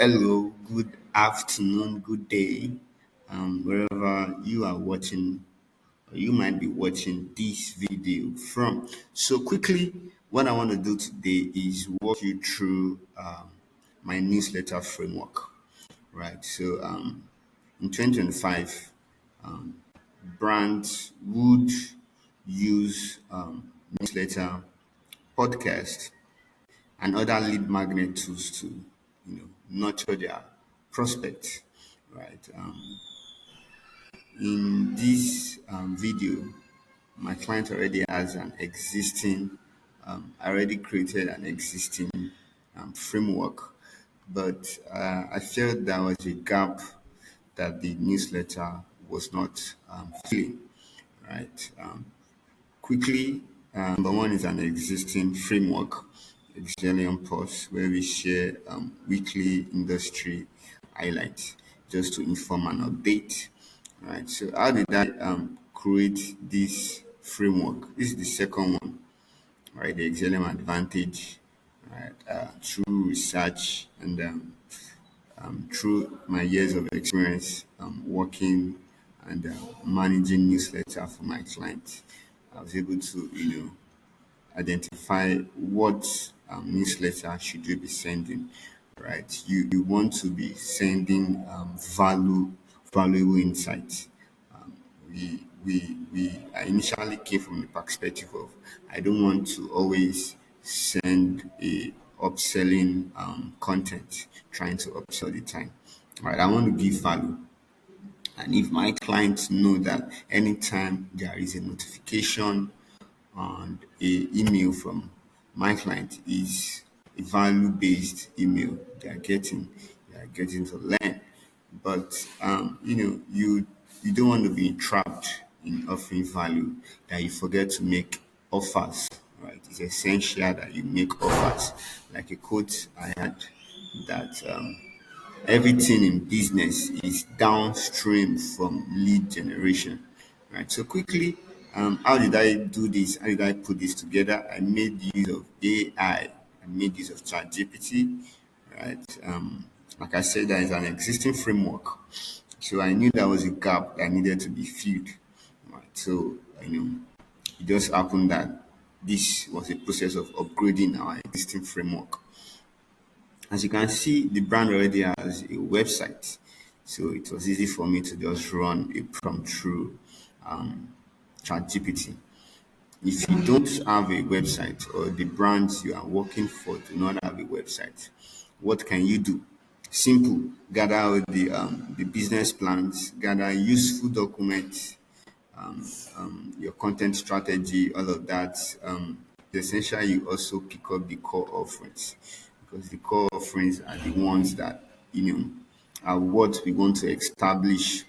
hello, good afternoon, good day, wherever you are watching, or you might be watching this video from. So, quickly, what I want to do today is walk you through my newsletter framework, right? So, in 2025, brands would use newsletter, podcast, and other lead magnet tools to nurture their prospects, right? In this video, my client already has an existing I already created an existing framework, but I felt there was a gap that the newsletter was not filling, right? Quickly, number one is an existing framework, Excellium Pulse, where we share weekly industry highlights just to inform and update. Right. So, how did I create this framework? This is the second one, right? The Excellium Advantage, right? Through research and through my years of experience working and managing newsletter for my clients, I was able to, identify what newsletter should you be sending, right? You want to be sending valuable insights. I initially came from the perspective of I don't want to always send a upselling content, trying to upsell the time. Right, I want to give value. And if my clients know that anytime there is a notification and a email from my client is a value-based email they are getting to learn. But you don't want to be trapped in offering value that you forget to make offers. Right? It's essential that you make offers. Like a quote I had that everything in business is downstream from lead generation, right? So quickly, how did I do this? How did I put this together? I made use of AI. I made use of ChatGPT, right? Like I said, there is an existing framework, so I knew there was a gap that needed to be filled, right? So it just happened that this was a process of upgrading our existing framework. As you can see, the brand already has a website, so it was easy for me to just run a prompt through ChatGPT. If you don't have a website or the brands you are working for do not have a website, what can you do? Simple. Gather all the business plans, gather useful documents, your content strategy, all of that. Essentially, you also pick up the core offerings because the core offerings are the ones that are what we want to establish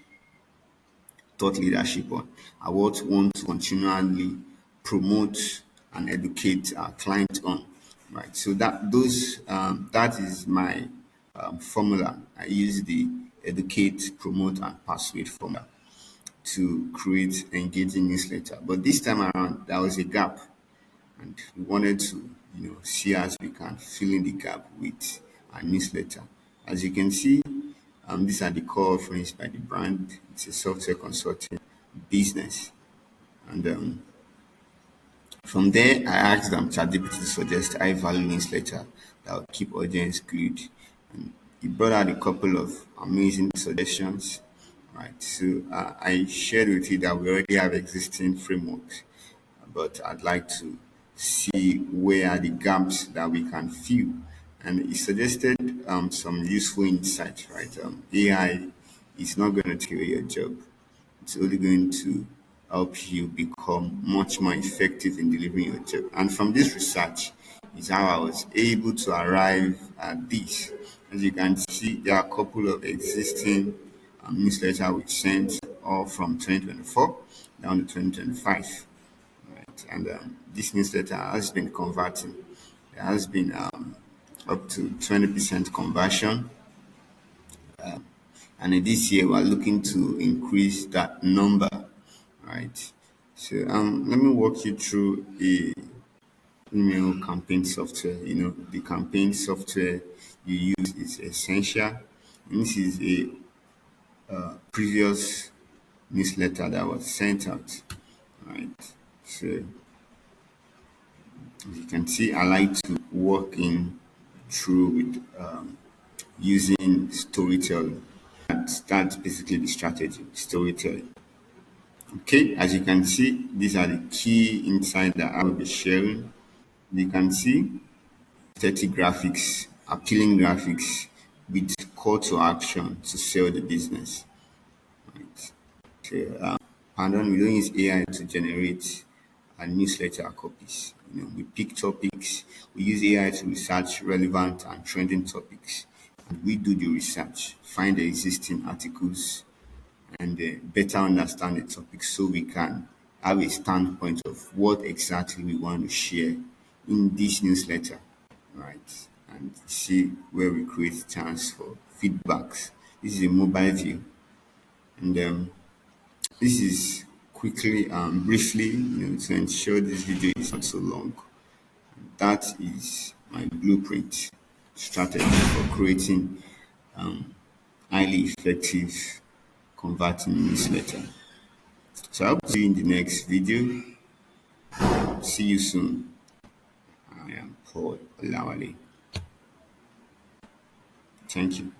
thought leadership on. I want to continually promote and educate our clients on. Right. So that is my formula. I use the educate, promote, and persuade formula to create engaging newsletter. But this time around, there was a gap, and we wanted to, see as we can fill in the gap with our newsletter. As you can see, these are the core offerings by the brand. It's a software consulting business, and from there, I asked them ChatGPT to suggest high value newsletter that would keep audience glued. And he brought out a couple of amazing suggestions. Right. So I shared with you that we already have existing frameworks, but I'd like to see where are the gaps that we can fill. And he suggested some useful insights, right? AI is not going to kill your job. It's only going to help you become much more effective in delivering your job. And from this research is how I was able to arrive at this. As you can see, there are a couple of existing newsletters we sent all from 2024 down to 2025. Right? And this newsletter has been converting. There has been up to 20% conversion, and in this year we're looking to increase that number, right? So let me walk you through a email campaign software. The campaign software you use is essential. And this is a previous newsletter that was sent out. Right. So as you can see, I like to work in through with using storytelling. That's basically the strategy, storytelling. Okay, as you can see, these are the key insights that I will be sharing. You can see 30 graphics, appealing graphics with call to action to sell the business. Right. So, pardon, we don't use AI to generate newsletter copies. We pick topics, we use AI to research relevant and trending topics. And we do the research, find the existing articles, and better understand the topic so we can have a standpoint of what exactly we want to share in this newsletter, right? And see where we create chance for feedbacks. This is a mobile view, and this is quickly, briefly, to ensure this video is not so long. That is my blueprint strategy for creating highly effective converting newsletter. So I'll see you in the next video. See you soon. I am Paul Olawale. Thank you.